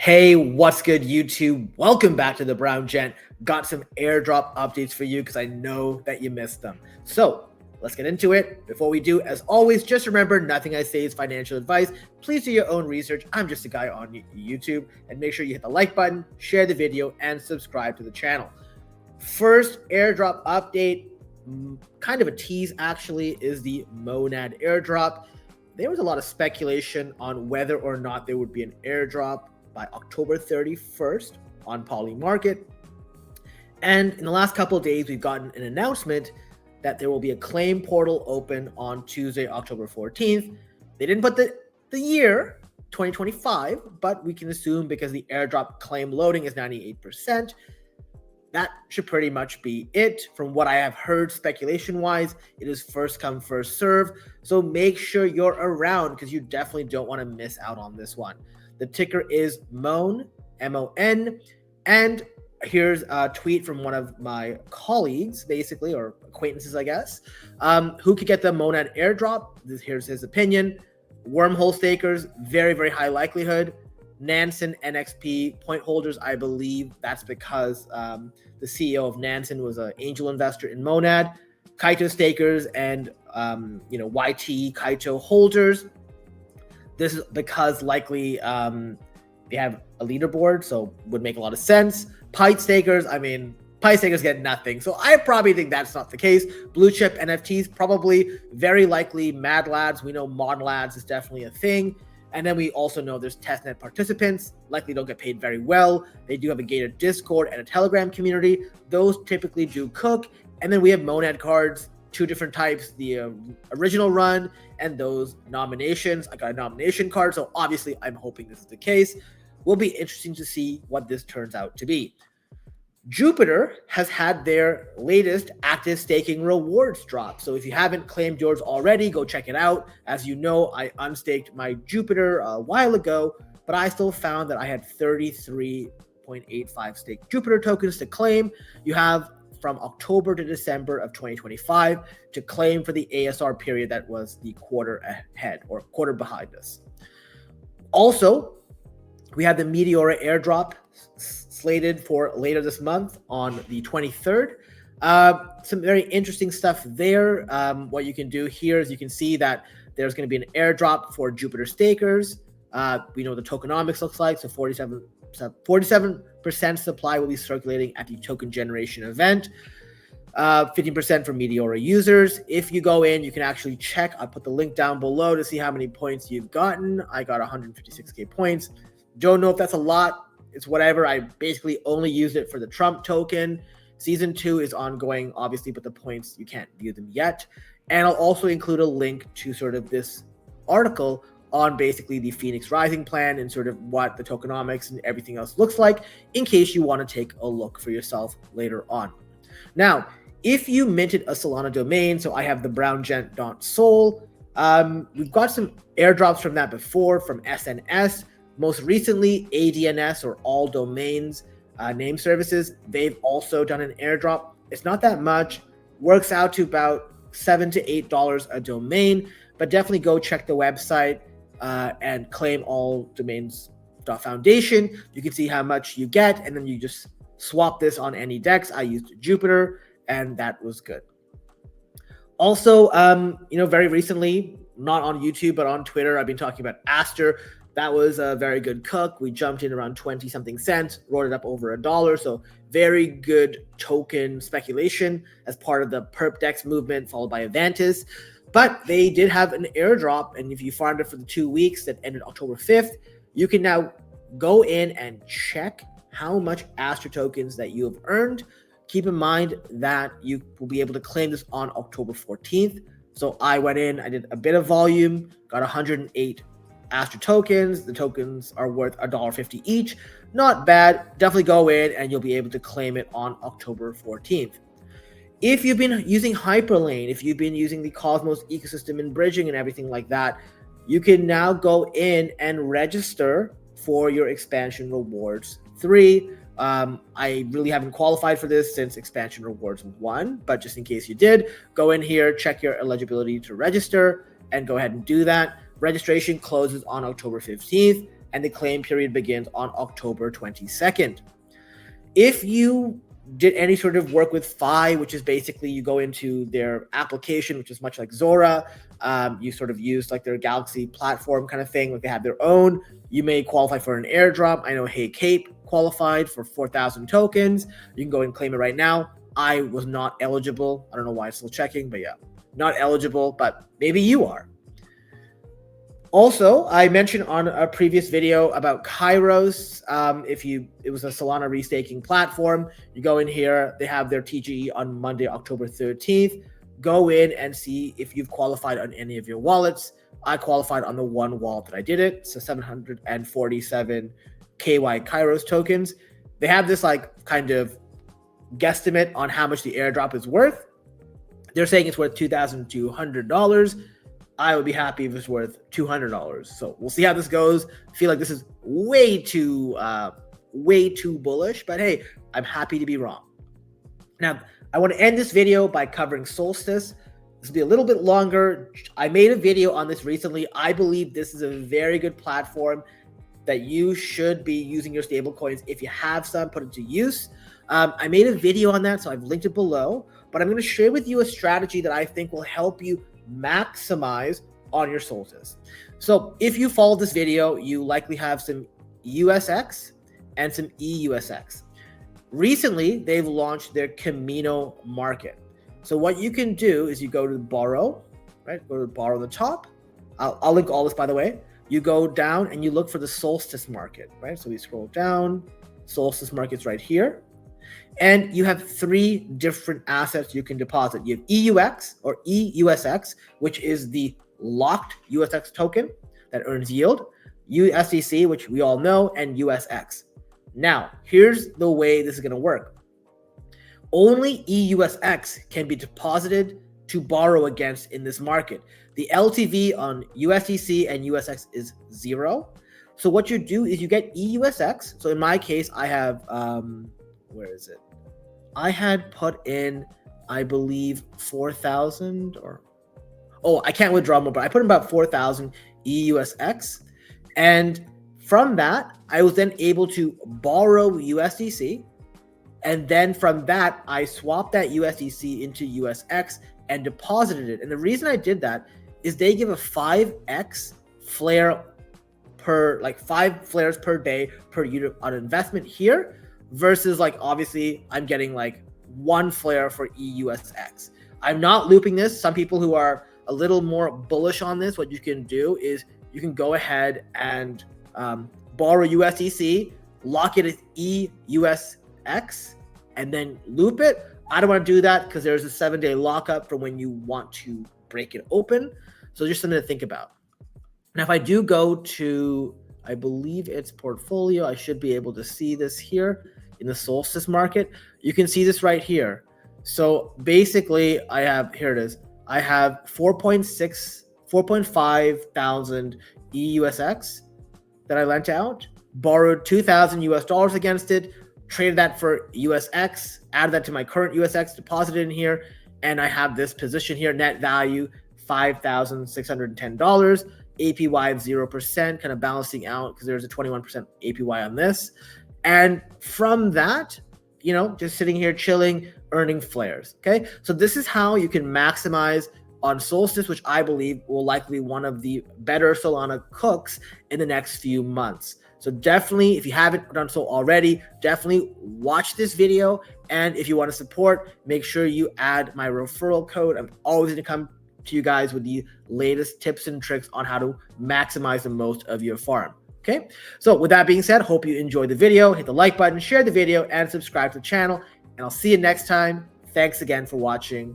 Hey, what's good, YouTube? Welcome back to the Brown Gent. Got some airdrop updates for you because I know that you missed them. So let's get into it. Before we do, as always, just remember nothing I say is financial advice. Please do your own research. I'm just a guy on YouTube. And make sure you hit the like button, share the video, and subscribe to the channel. First airdrop update, kind of a tease actually, is the Monad airdrop. There was a lot of speculation on whether or not there would be an airdrop by October 31st on Poly Market. And in the last couple of days, we've gotten an announcement that there will be a claim portal open on Tuesday, October 14th. They didn't put the year, 2025, but we can assume because the airdrop claim loading is 98%, that should pretty much be it. From what I have heard speculation-wise, it is first come, first serve. So make sure you're around because you definitely don't want to miss out on this one. The ticker is MON, M-O-N, and here's a tweet from one of my colleagues, basically, or acquaintances, I guess, who could get the Monad airdrop. Here's his opinion. Wormhole stakers, very, very high likelihood. Nansen, NXP, point holders, I believe that's because the CEO of Nansen was an angel investor in Monad. Kaito stakers and, YT Kaito holders. This is because likely they have a leaderboard, so would make a lot of sense. Pite stakers, Pite stakers get nothing. So I probably think that's not the case. Blue chip NFTs, probably very likely Mad Lads. We know MON Lads is definitely a thing. And then we also know there's testnet participants, likely don't get paid very well. They do have a gated Discord and a Telegram community. Those typically do cook. And then we have Monad cards, two different types, the original run and those nominations. I got a nomination card, so obviously I'm hoping this is the case. Will be interesting to see what this turns out to be. Jupiter has had their latest active staking rewards drop. So if you haven't claimed yours already, go check it out. As you know, I unstaked my Jupiter a while ago, but I still found that I had 33.85 staked Jupiter tokens to claim. You have from October to December of 2025 to claim for the ASR period that was the quarter ahead or quarter behind us. Also, we have the Meteora airdrop slated for later this month on the 23rd. Some very interesting stuff there. What you can do here is you can see that there's going to be an airdrop for Jupiter stakers. We know what the tokenomics looks like. So 47% supply will be circulating at the token generation event. 15% for Meteora users. If you go in, you can actually check. I'll put the link down below to see how many points you've gotten. I got 156k points. Don't know if that's a lot. It's whatever. I basically only used it for the Trump token. Season 2 is ongoing, obviously, but the points, you can't view them yet. And I'll also include a link to sort of this article on basically the Phoenix Rising plan and sort of what the tokenomics and everything else looks like in case you want to take a look for yourself later on. Now, if you minted a Solana domain, so I have the browngent.sol, we've got some airdrops from that before from SNS. Most recently, ADNS or All Domains Name Services, they've also done an airdrop. It's not that much, works out to about $7 to $8 a domain, but definitely go check the website and claim All Domains.foundation. You can see how much you get, and then you just swap this on any DEX. I used Jupiter, and that was good. Also, very recently, not on YouTube, but on Twitter, I've been talking about Aster. That was a very good cook. We jumped in around 20 something cents, rolled it up over $1. So very good token speculation as part of the perp dex movement followed by Avantis. But they did have an airdrop. And if you farmed it for the 2 weeks that ended October 5th, you can now go in and check how much Aster tokens that you have earned. Keep in mind that you will be able to claim this on October 14th. So I went in, I did a bit of volume, got 108 Aster tokens. The tokens are worth $1.50 each. Not bad. Definitely go in and you'll be able to claim it on October 14th. If you've been using Hyperlane, if you've been using the Cosmos ecosystem and bridging and everything like that, you can now go in and register for your expansion rewards 3. I really haven't qualified for this since expansion rewards 1, but just in case you did, go in here, check your eligibility to register, and go ahead and do that. Registration closes on October 15th. and the claim period begins on October 22nd. If you did any sort of work with Fi, which is basically you go into their application, which is much like Zora, you sort of use like their Galaxy platform kind of thing, like they have their own, you may qualify for an airdrop. I know Hey Cape qualified for 4,000 tokens. You can go and claim it right now. I was not eligible. I don't know why it's still checking, but yeah, not eligible, but maybe you are. Also, I mentioned on a previous video about Kairos. It was a Solana restaking platform. You go in here, they have their TGE on Monday, October 13th. Go in and see if you've qualified on any of your wallets. I qualified on the one wallet that I did it. So 747 KY Kairos tokens. They have this like kind of guesstimate on how much the airdrop is worth. They're saying it's worth $2,200. I would be happy if it's worth $200. So we'll see how this goes. I feel like this is way too bullish, but hey, I'm happy to be wrong. Now, I want to end this video by covering Solstice. This will be a little bit longer. I made a video on this recently. I believe this is a very good platform that you should be using your stablecoins. If you have some, put it to use. I made a video on that, so I've linked it below. But I'm going to share with you a strategy that I think will help you maximize on your Solstice. So if you follow this video, you likely have some USX and some EUSX. Recently, they've launched their Camino market. So what you can do is you go to borrow, right? Go to borrow on the top. I'll link all this, by the way. You go down and you look for the Solstice market, right? So we scroll down, Solstice market's right here. And you have three different assets you can deposit. You have EUX or EUSX, which is the locked USX token that earns yield, USDC, which we all know, and USX. Now, here's the way this is going to work. Only EUSX can be deposited to borrow against in this market. The LTV on USDC and USX is 0. So what you do is you get EUSX. So in my case, I have, where is it? I had put in, I believe, 4,000 or, oh, I can't withdraw more, but I put in about 4,000 EUSX. And from that, I was then able to borrow USDC. And then from that, I swapped that USDC into USX and deposited it. And the reason I did that is they give a 5x flare per, like 5 flares per day per unit on investment here. Versus like, obviously, I'm getting like 1 flare for EUSX. I'm not looping this. Some people who are a little more bullish on this, what you can do is you can go ahead and borrow USDC, lock it as EUSX, and then loop it. I don't want to do that because there's a 7-day lockup for when you want to break it open. So just something to think about. Now, if I do go to, I believe it's portfolio, I should be able to see this here. In the Solstice market, you can see this right here. So basically I have, here it is. I have 4.5 thousand EUSX that I lent out, borrowed $2,000 against it, traded that for USX, added that to my current USX, deposited in here. And I have this position here, net value, $5,610, APY of 0%, kind of balancing out because there's a 21% APY on this. And from that, you know, just sitting here chilling, earning flares. Okay. So this is how you can maximize on Solstice, which I believe will likely be one of the better Solana cooks in the next few months. So definitely, if you haven't done so already, definitely watch this video. And if you want to support, make sure you add my referral code. I'm always going to come to you guys with the latest tips and tricks on how to maximize the most of your farm. Okay, so with that being said, hope you enjoyed the video. Hit the like button, share the video, and subscribe to the channel. And I'll see you next time. Thanks again for watching.